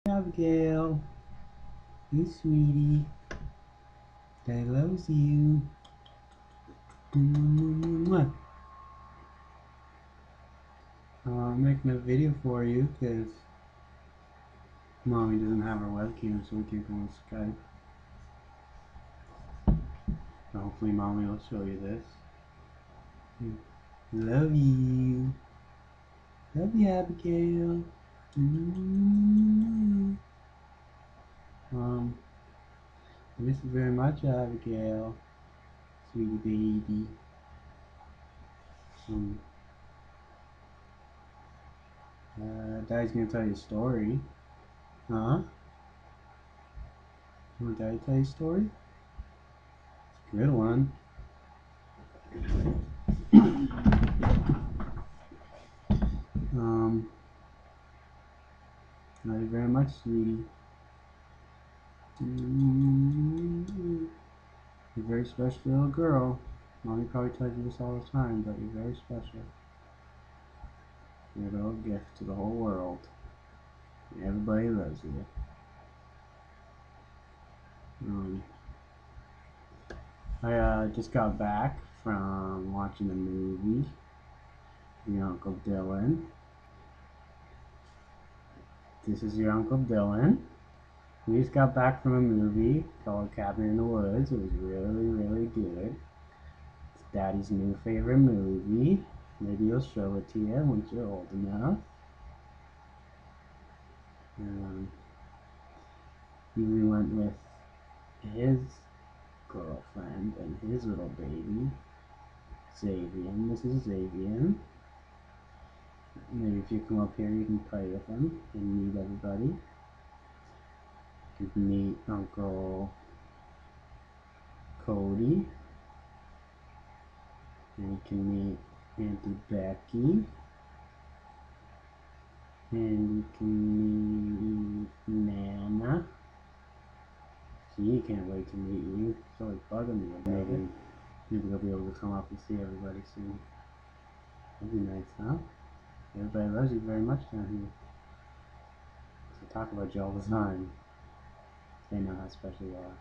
Abigail, you sweetie, Daddy loves you. Mwah. I'm making a video for you because Mommy doesn't have her webcam, so we can't go on Skype. But hopefully Mommy will show you this. Love you. Love you, Abigail. I miss you very much, Abigail. Sweetie baby. Daddy's gonna tell you a story. Huh? You want Daddy to tell you a story? It's a good one. Love you very much, sweetie. You're a very special little girl. Mommy probably tells you this all the time, but you're very special. You're a little gift to the whole world. And everybody loves you. I just got back from watching a movie, Your Uncle Dylan. This is your Uncle Dylan. We just got back from a movie called Cabin in the Woods. It was really, really good. It's Daddy's new favorite movie. Maybe he'll show it to you once you're old enough. We went with his girlfriend and his little baby, Xavian. This is Xavian. Maybe if you come up here you can play with him and meet everybody. You can meet Uncle Cody. And you can meet Auntie Becky. And you can meet Nana. She can't wait to meet you. She's always bugging me about it. Maybe they'll be able to come up and see everybody soon. That'd be nice, huh? Everybody loves you very much down here. So I talk about you all the time. They know how special you are.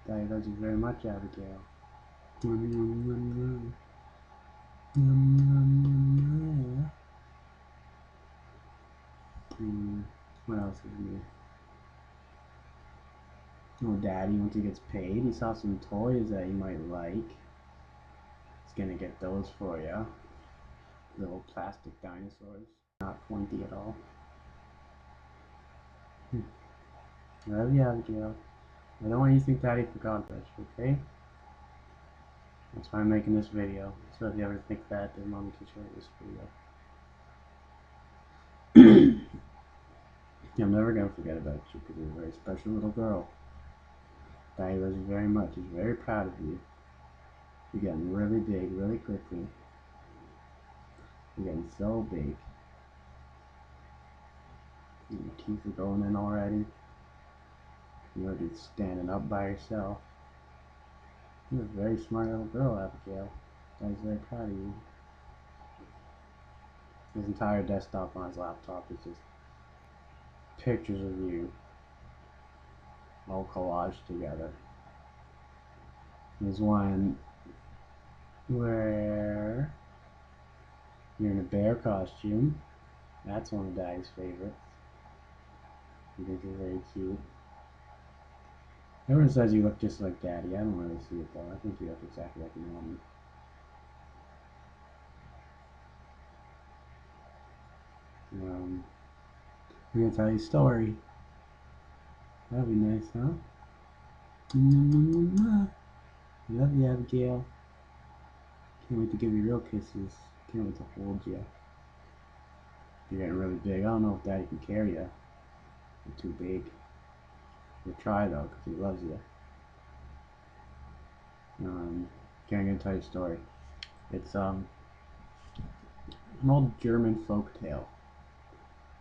Daddy loves you very much, Abigail. What else is new? Oh, Daddy, once he gets paid, he saw some toys that you might like. He's gonna get those for you. Little plastic dinosaurs. Not pointy at all. Love you, Abigail. I don't want you to think Daddy forgot about you, okay? That's why I'm making this video. So if you ever think that, then Mommy can show you this video. I'm never gonna forget about you because you're a very special little girl. Daddy loves you very much. He's very proud of you. You're getting really big really quickly. You're getting so big. Your teeth are going in already. You're just standing up by yourself. You're a very smart little girl, Abigail. Daddy's very proud of you. His entire desktop on his laptop is just pictures of you all collaged together. There's one where you're in a bear costume. That's one of Daddy's favorites. I think you're very cute. Everyone says you look just like Daddy. I don't really see it though. I think you look exactly like your mommy. I'm gonna tell you a story. That'd be nice, huh? Love you, Abigail. Can't wait to give you real kisses. Can't wait to hold you. You're getting really big. I don't know if Daddy can carry you. You're too big. You'll try though, because he loves you. I'm gonna tell you a story. It's an old German folk tale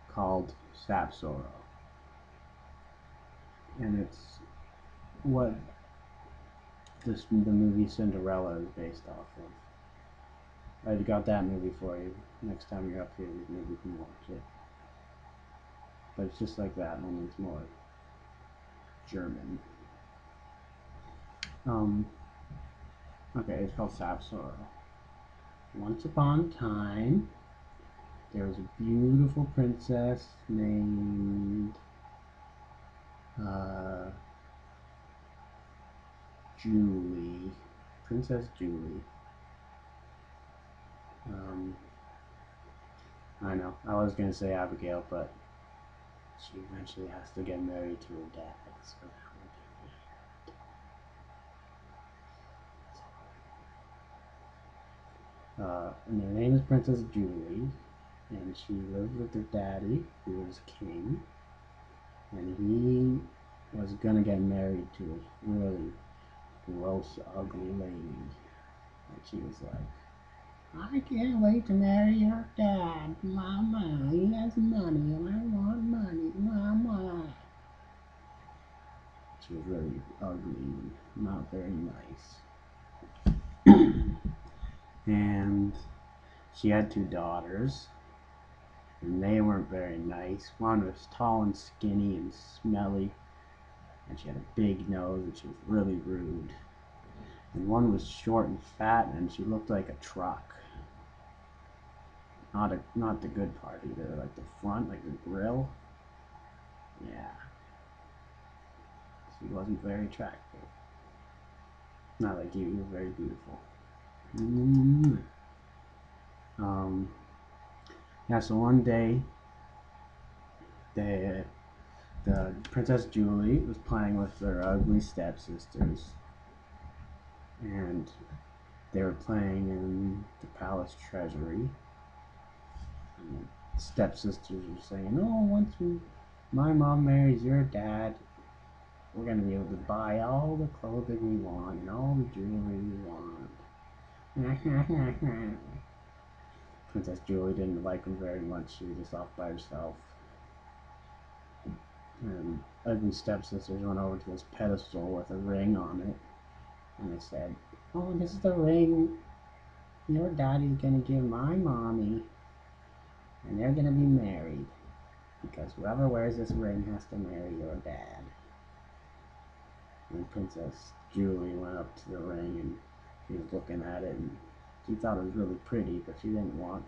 called Sapsoro. And it's what the movie Cinderella is based off of. I got that movie for you. Next time you're up here, maybe you can watch it. but it's just like that, only it's more German. Okay, it's called Sapsoro. Once upon a time, there was a beautiful princess named Julie. Princess Julie. I know, I was gonna say Abigail, but she eventually has to get married to her dad, so that would be weird. And her name is Princess Julie, and she lived with her daddy, who was king, and he was gonna get married to a really gross, ugly lady. And she was like, I can't wait to marry your dad, Mama. He has money, and I want money, Mama. She was really ugly, not very nice. And she had 2 daughters, and they weren't very nice. One was tall and skinny and smelly, and she had a big nose, and she was really rude. And one was short and fat, and she looked like a truck. Not the good part either, like the front, like the grill. Yeah. She wasn't very attractive. Not like you were very beautiful. Yeah, so one day, the Princess Julie was playing with her ugly stepsisters, and they were playing in the palace treasury. And the stepsisters were saying, "Oh, once my mom marries your dad, we're gonna be able to buy all the clothing we want and all the jewelry we want." Princess Julie didn't like him very much. She was just off by herself. And ugly stepsisters went over to this pedestal with a ring on it, and they said, "Oh, this is the ring your daddy's gonna give my mommy, and they're gonna be married, because whoever wears this ring has to marry your dad." And Princess Julie went up to the ring, and she was looking at it, and she thought it was really pretty, but she didn't want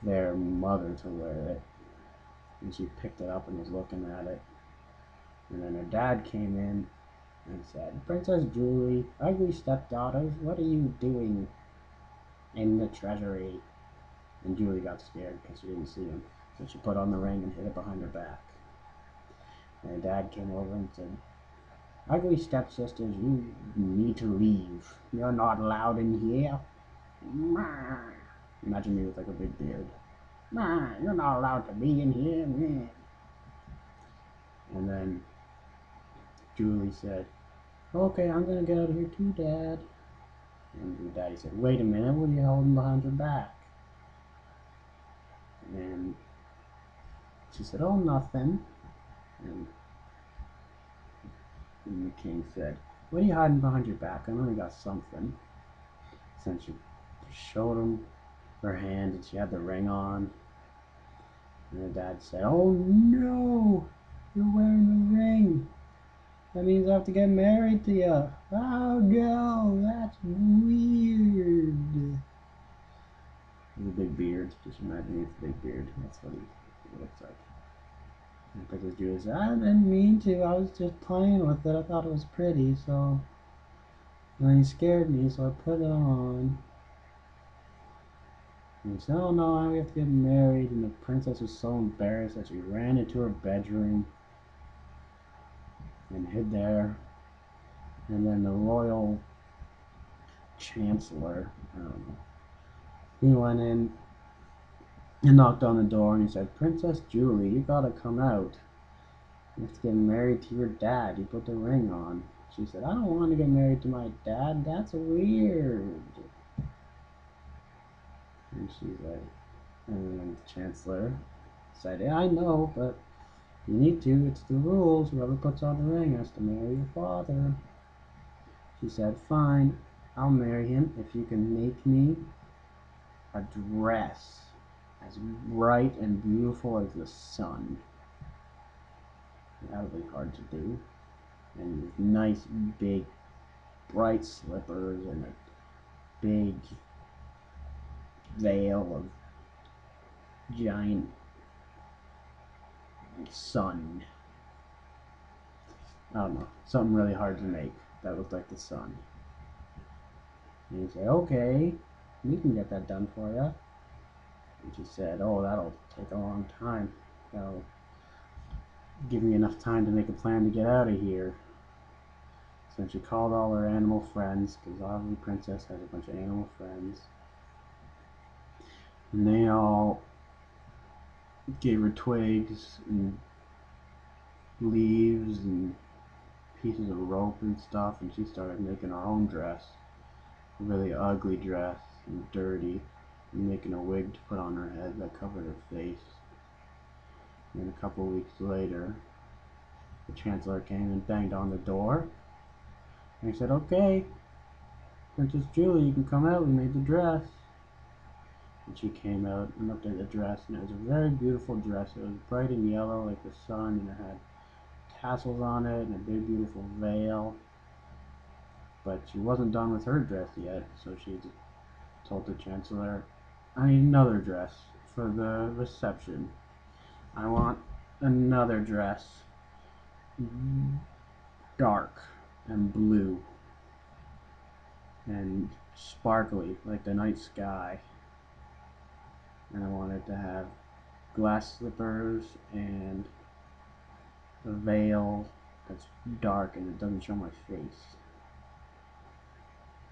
their mother to wear it. And she picked it up and was looking at it. And then her dad came in and said, "Princess Julie, ugly stepdaughters, what are you doing in the treasury?" And Julie got scared because she didn't see him. So she put on the ring and hid it behind her back. And her dad came over and said, "Ugly stepsisters, you need to leave. You're not allowed in here." Imagine me with like a big beard. "You're not allowed to be in here." And then Julie said, "Okay, I'm gonna get out of here too, Dad." And her daddy said, "Wait a minute, what are you holding behind your back?" And she said, "Oh, nothing." And the king said, "What are you hiding behind your back? I know you got something." So she showed him her hand, and she had the ring on. And her dad said, "Oh no, you're wearing the ring. That means I have to get married to you." "Oh no, that's weird." With a big beard. Just imagine it's a big beard. That's what he looks like. And Princess Julie said, "I didn't mean to. I was just playing with it. I thought it was pretty, so." And then he scared me, so I put it on. And he said, "Oh no, now we have to get married." And the princess was so embarrassed that she ran into her bedroom and hid there. And then the royal chancellor, he went in and knocked on the door, and he said, "Princess Julie, you gotta come out. You have to get married to your dad. You put the ring on." She said, "I don't want to get married to my dad. That's weird." And she's like, and then the chancellor said, "Yeah, I know, but you need to. It's the rules. Whoever puts on the ring has to marry your father." She said, "Fine, I'll marry him if you can make me a dress as bright and beautiful as the sun. That would be hard to do. And with nice, big, bright slippers and a big veil of giant sun. I don't know, something really hard to make that looked like the sun. And you say, okay, we can get that done for you. And she said, oh, that'll take a long time. That'll give me enough time to make a plan to get out of here. So she called all her animal friends, because every princess has a bunch of animal friends. And they all gave her twigs and leaves and pieces of rope and stuff, and she started making her own dress. A really ugly dress and dirty, and making a wig to put on her head that covered her face. And a couple weeks later, the Chancellor came and banged on the door. And he said, okay, Princess Julie, you can come out, we made the dress. And she came out and looked at the dress, and it was a very beautiful dress. It was bright and yellow like the sun, and it had tassels on it and a big beautiful veil. But she wasn't done with her dress yet, so she told the Chancellor, I need another dress for the reception. I want another dress, dark and blue and sparkly like the night sky. And I want it to have glass slippers and a veil that's dark and it doesn't show my face.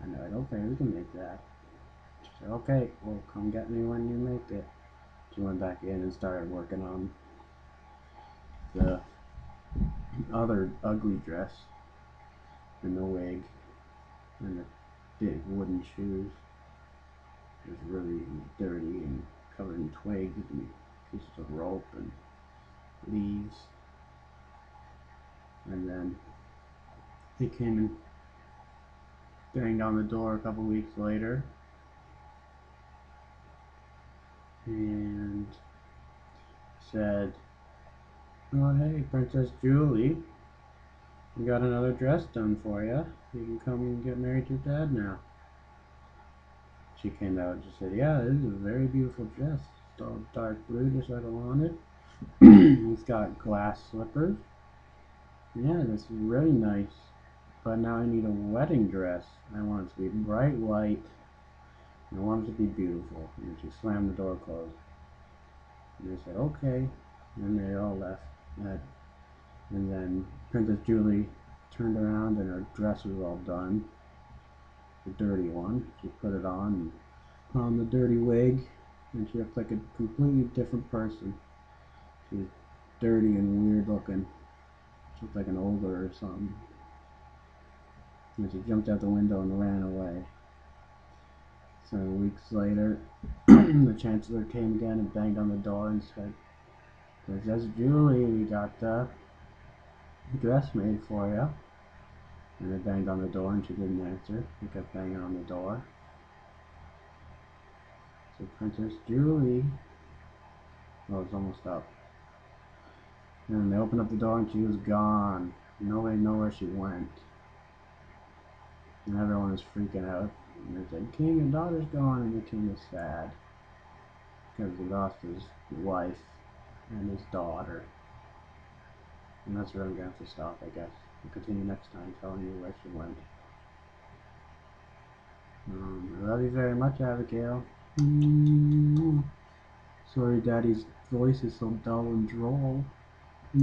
And they're like, okay, we can make that. She said, okay, well, come get me when you make it. She went back in and started working on the other ugly dress and the wig and the big wooden shoes. It was really dirty and covered in twigs and pieces of rope and leaves. And then he came and banged on the door a couple weeks later and said, oh hey, Princess Julie, we got another dress done for you. You can come and get married to your dad now. She came out and she said, yeah, this is a very beautiful dress. It's all dark blue just like I wanted. It's got glass slippers. Yeah, this is really nice. But now I need a wedding dress. I want it to be bright white. And I want it to be beautiful. And she slammed the door closed. And they said, okay. And they all left. And then Princess Julie turned around and her dress was all done. The dirty one. She put it on and put on the dirty wig. And she looked like a completely different person. She was dirty and weird looking. She looked like an ogre or something. And she jumped out the window and ran away. So weeks later, the Chancellor came again and banged on the door and said, Princess Julie, we got the dress made for you. And they banged on the door and she didn't answer. They kept banging on the door. So Princess Julie, well, it's almost up. And they opened up the door and she was gone. Nobody knew where she went. And everyone was freaking out. And they said, King, your daughter's gone. And the king was sad because he lost his wife and his daughter. And that's where I'm going to have to stop, I guess. I'll continue next time telling you where she went. I love you very much, Abigail. Sorry, Daddy's voice is so dull and droll. I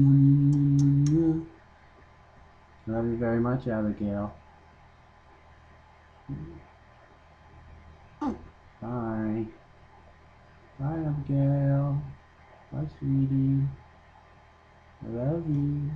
love you very much, Abigail. Bye. Bye, Abigail. Bye, sweetie. I love you.